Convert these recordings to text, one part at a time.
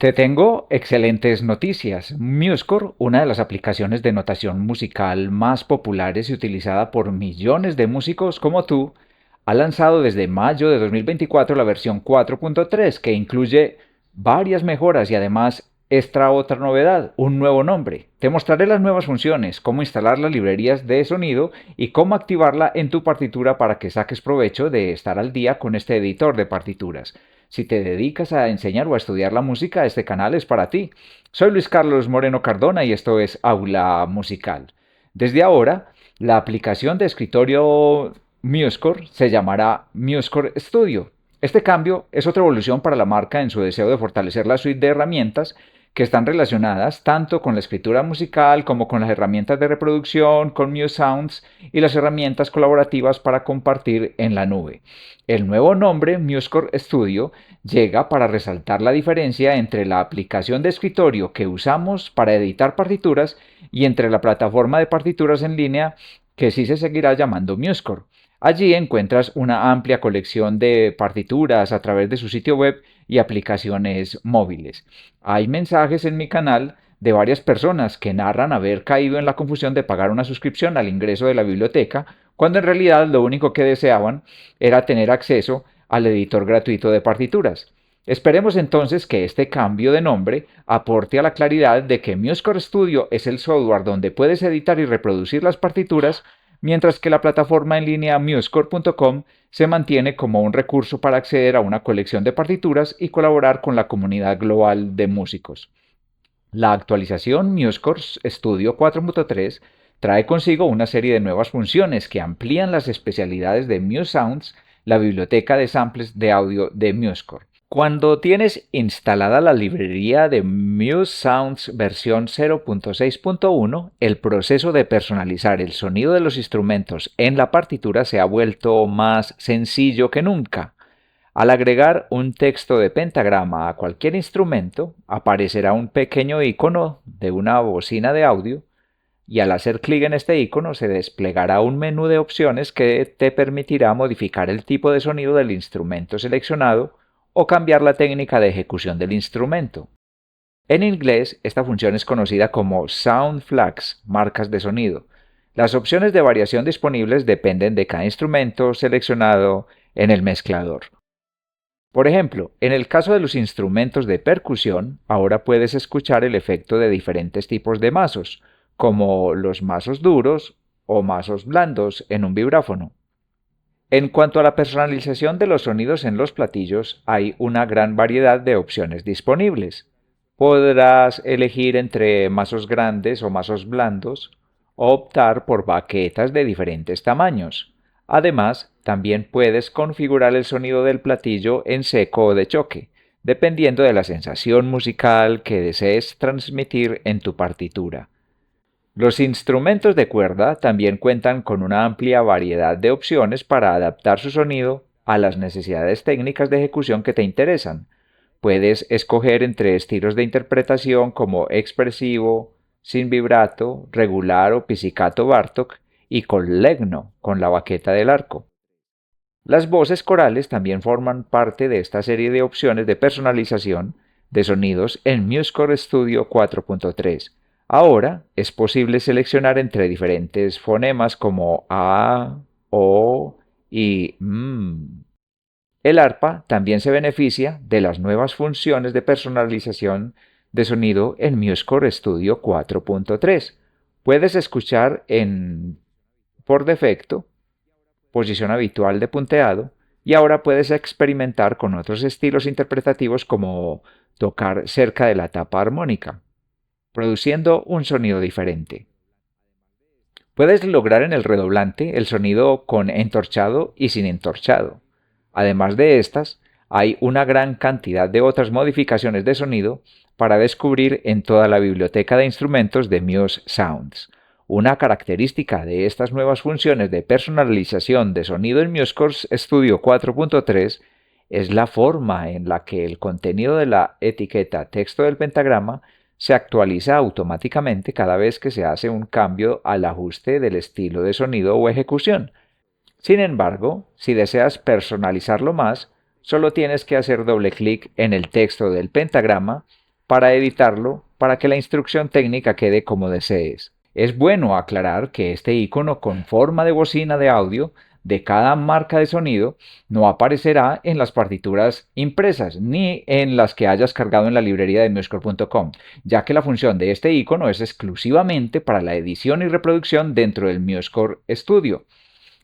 Te tengo excelentes noticias. MuseScore, una de las aplicaciones de notación musical más populares y utilizada por millones de músicos como tú, ha lanzado desde mayo de 2024 la versión 4.3 que incluye varias mejoras y además esta otra novedad, un nuevo nombre. Te mostraré las nuevas funciones, cómo instalar las librerías de sonido y cómo activarla en tu partitura para que saques provecho de estar al día con este editor de partituras. Si te dedicas a enseñar o a estudiar la música, este canal es para ti. Soy Luis Carlos Moreno Cardona y esto es Aula Musical. Desde ahora, la aplicación de escritorio MuseScore se llamará MuseScore Studio. Este cambio es otra evolución para la marca en su deseo de fortalecer la suite de herramientas que están relacionadas tanto con la escritura musical como con las herramientas de reproducción, con MuseSounds y las herramientas colaborativas para compartir en la nube. El nuevo nombre MuseScore Studio llega para resaltar la diferencia entre la aplicación de escritorio que usamos para editar partituras y entre la plataforma de partituras en línea que sí se seguirá llamando MuseScore. Allí encuentras una amplia colección de partituras a través de su sitio web y aplicaciones móviles. Hay mensajes en mi canal de varias personas que narran haber caído en la confusión de pagar una suscripción al ingreso de la biblioteca, cuando en realidad lo único que deseaban era tener acceso al editor gratuito de partituras. Esperemos entonces que este cambio de nombre aporte a la claridad de que MuseScore Studio es el software donde puedes editar y reproducir las partituras, mientras que la plataforma en línea musescore.com se mantiene como un recurso para acceder a una colección de partituras y colaborar con la comunidad global de músicos. La actualización MuseScore Studio 4.3 trae consigo una serie de nuevas funciones que amplían las especialidades de MuseSounds, la biblioteca de samples de audio de MuseScore. Cuando tienes instalada la librería de MuseSounds versión 0.6.1, el proceso de personalizar el sonido de los instrumentos en la partitura se ha vuelto más sencillo que nunca. Al agregar un texto de pentagrama a cualquier instrumento, aparecerá un pequeño icono de una bocina de audio y al hacer clic en este icono se desplegará un menú de opciones que te permitirá modificar el tipo de sonido del instrumento seleccionado o cambiar la técnica de ejecución del instrumento. En inglés, esta función es conocida como Sound Flags, marcas de sonido. Las opciones de variación disponibles dependen de cada instrumento seleccionado en el mezclador. Por ejemplo, en el caso de los instrumentos de percusión, ahora puedes escuchar el efecto de diferentes tipos de mazos, como los mazos duros o mazos blandos en un vibráfono. En cuanto a la personalización de los sonidos en los platillos, hay una gran variedad de opciones disponibles. Podrás elegir entre mazos grandes o mazos blandos, o optar por baquetas de diferentes tamaños. Además, también puedes configurar el sonido del platillo en seco o de choque, dependiendo de la sensación musical que desees transmitir en tu partitura. Los instrumentos de cuerda también cuentan con una amplia variedad de opciones para adaptar su sonido a las necesidades técnicas de ejecución que te interesan. Puedes escoger entre estilos de interpretación como expresivo, sin vibrato, regular o pizzicato Bartók y con legno, con la baqueta del arco. Las voces corales también forman parte de esta serie de opciones de personalización de sonidos en MuseScore Studio 4.3. Ahora es posible seleccionar entre diferentes fonemas como A, O y M. El arpa también se beneficia de las nuevas funciones de personalización de sonido en MuseScore Studio 4.3. Puedes escuchar por defecto posición habitual de punteado y ahora puedes experimentar con otros estilos interpretativos como tocar cerca de la tapa armónica, produciendo un sonido diferente. Puedes lograr en el redoblante el sonido con entorchado y sin entorchado. Además de estas, hay una gran cantidad de otras modificaciones de sonido para descubrir en toda la biblioteca de instrumentos de MuseSounds. Una característica de estas nuevas funciones de personalización de sonido en MuseScore Studio 4.3 es la forma en la que el contenido de la etiqueta texto del pentagrama se actualiza automáticamente cada vez que se hace un cambio al ajuste del estilo de sonido o ejecución. Sin embargo, si deseas personalizarlo más, solo tienes que hacer doble clic en el texto del pentagrama para editarlo para que la instrucción técnica quede como desees. Es bueno aclarar que este icono con forma de bocina de audio de cada marca de sonido no aparecerá en las partituras impresas ni en las que hayas cargado en la librería de MuseScore.com, ya que la función de este icono es exclusivamente para la edición y reproducción dentro del MuseScore Studio.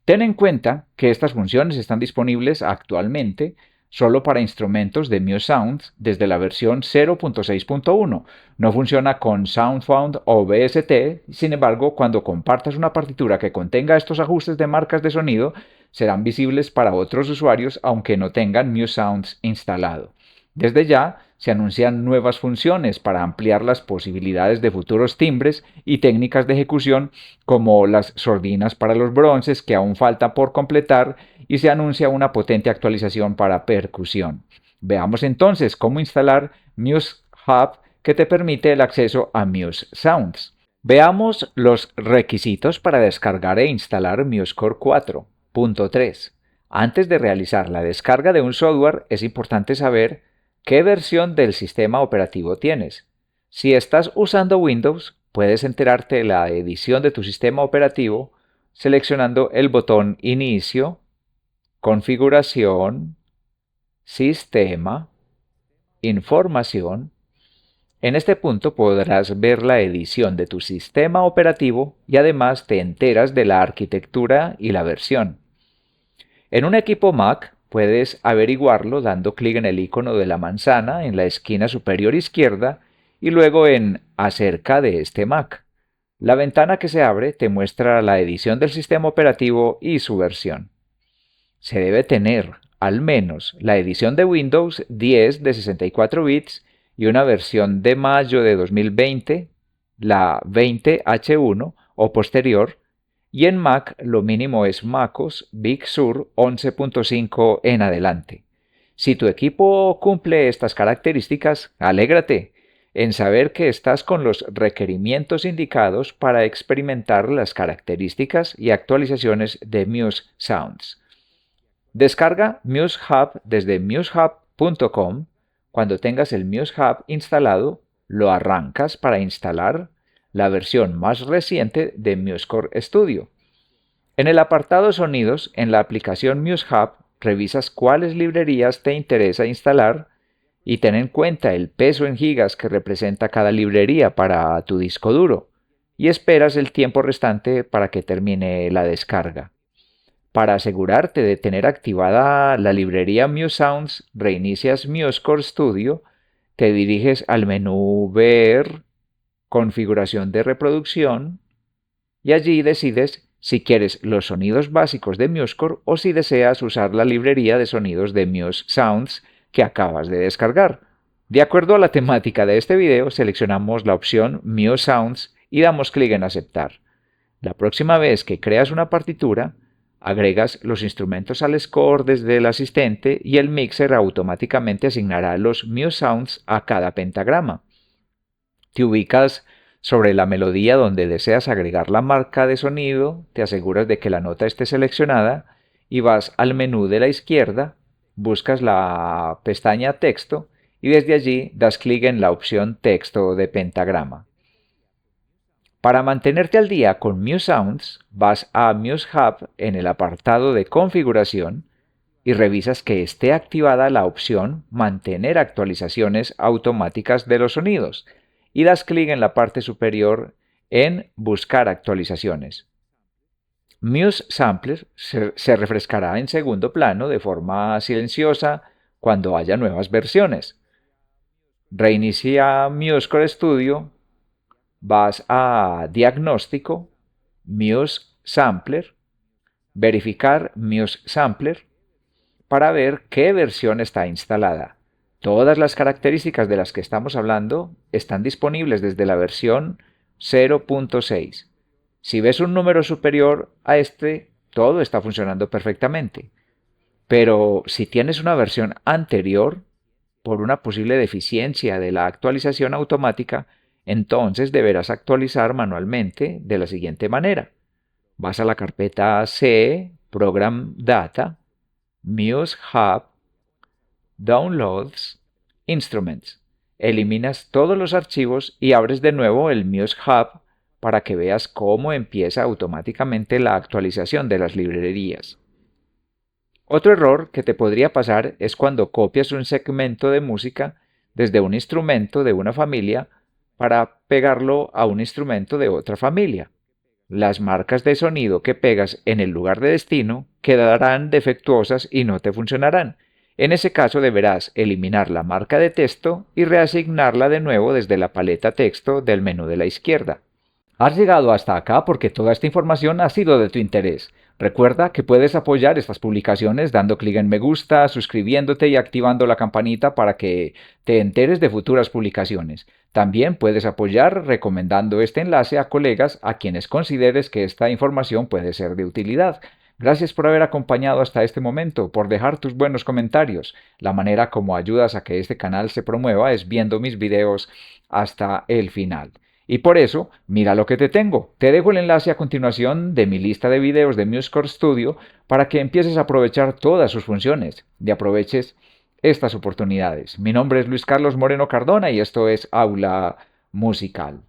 Ten en cuenta que estas funciones están disponibles actualmente solo para instrumentos de MuseSound desde la versión 0.6.1. No funciona con SoundFound o VST, sin embargo, cuando compartas una partitura que contenga estos ajustes de marcas de sonido, serán visibles para otros usuarios aunque no tengan MuseSound instalado. Desde ya, se anuncian nuevas funciones para ampliar las posibilidades de futuros timbres y técnicas de ejecución como las sordinas para los bronces que aún falta por completar y se anuncia una potente actualización para percusión. Veamos entonces cómo instalar Muse Hub que te permite el acceso a Muse Sounds. Veamos los requisitos para descargar e instalar MuseScore 4.3. Antes de realizar la descarga de un software es importante saber qué versión del sistema operativo tienes. Si estás usando Windows, puedes enterarte de la edición de tu sistema operativo seleccionando el botón Inicio, Configuración, Sistema, Información. En este punto podrás ver la edición de tu sistema operativo y además te enteras de la arquitectura y la versión. En un equipo Mac puedes averiguarlo dando clic en el icono de la manzana en la esquina superior izquierda y luego en Acerca de este Mac. La ventana que se abre te muestra la edición del sistema operativo y su versión. Se debe tener al menos la edición de Windows 10 de 64 bits y una versión de mayo de 2020, la 20H1 o posterior, y en Mac lo mínimo es MacOS Big Sur 11.5 en adelante. Si tu equipo cumple estas características, alégrate en saber que estás con los requerimientos indicados para experimentar las características y actualizaciones de Muse Sounds. Descarga Muse Hub desde musehub.com. Cuando tengas el Muse Hub instalado, lo arrancas para instalar la versión más reciente de MuseScore Studio. En el apartado Sonidos, en la aplicación Muse Hub, revisas cuáles librerías te interesa instalar y ten en cuenta el peso en gigas que representa cada librería para tu disco duro y esperas el tiempo restante para que termine la descarga. Para asegurarte de tener activada la librería Muse Sounds, reinicias MuseScore Studio, te diriges al menú Ver, Configuración de reproducción y allí decides si quieres los sonidos básicos de MuseScore o si deseas usar la librería de sonidos de Muse Sounds que acabas de descargar. De acuerdo a la temática de este video, seleccionamos la opción Muse Sounds y damos clic en Aceptar. La próxima vez que creas una partitura, agregas los instrumentos al score desde el asistente y el mixer automáticamente asignará los Muse Sounds a cada pentagrama. Te ubicas sobre la melodía donde deseas agregar la marca de sonido, te aseguras de que la nota esté seleccionada y vas al menú de la izquierda, buscas la pestaña Texto y desde allí das clic en la opción Texto de pentagrama. Para mantenerte al día con Muse Sounds, vas a Muse Hub en el apartado de Configuración y revisas que esté activada la opción Mantener actualizaciones automáticas de los sonidos y das clic en la parte superior en Buscar actualizaciones. Muse Sampler se refrescará en segundo plano de forma silenciosa cuando haya nuevas versiones. Reinicia MuseScore Studio, vas a Diagnóstico, Muse Sampler, Verificar Muse Sampler para ver qué versión está instalada. Todas las características de las que estamos hablando están disponibles desde la versión 0.6. Si ves un número superior a este, todo está funcionando perfectamente. Pero si tienes una versión anterior, por una posible deficiencia de la actualización automática, entonces deberás actualizar manualmente de la siguiente manera. Vas a la carpeta C, Program Data, Muse Hub, Downloads, Instruments. eliminas todos los archivos y abres de nuevo el Muse Hub para que veas cómo empieza automáticamente la actualización de las librerías. Otro error que te podría pasar es cuando copias un segmento de música desde un instrumento de una familia para pegarlo a un instrumento de otra familia. Las marcas de sonido que pegas en el lugar de destino quedarán defectuosas y no te funcionarán. En ese caso deberás eliminar la marca de texto y reasignarla de nuevo desde la paleta texto del menú de la izquierda. Has llegado hasta acá porque toda esta información ha sido de tu interés. Recuerda que puedes apoyar estas publicaciones dando clic en me gusta, suscribiéndote y activando la campanita para que te enteres de futuras publicaciones. También puedes apoyar recomendando este enlace a colegas a quienes consideres que esta información puede ser de utilidad. Gracias por haber acompañado hasta este momento, por dejar tus buenos comentarios. La manera como ayudas a que este canal se promueva es viendo mis videos hasta el final. Y por eso, mira lo que te tengo. Te dejo el enlace a continuación de mi lista de videos de MuseScore Studio para que empieces a aprovechar todas sus funciones y aproveches estas oportunidades. Mi nombre es Luis Carlos Moreno Cardona y esto es Aula Musical.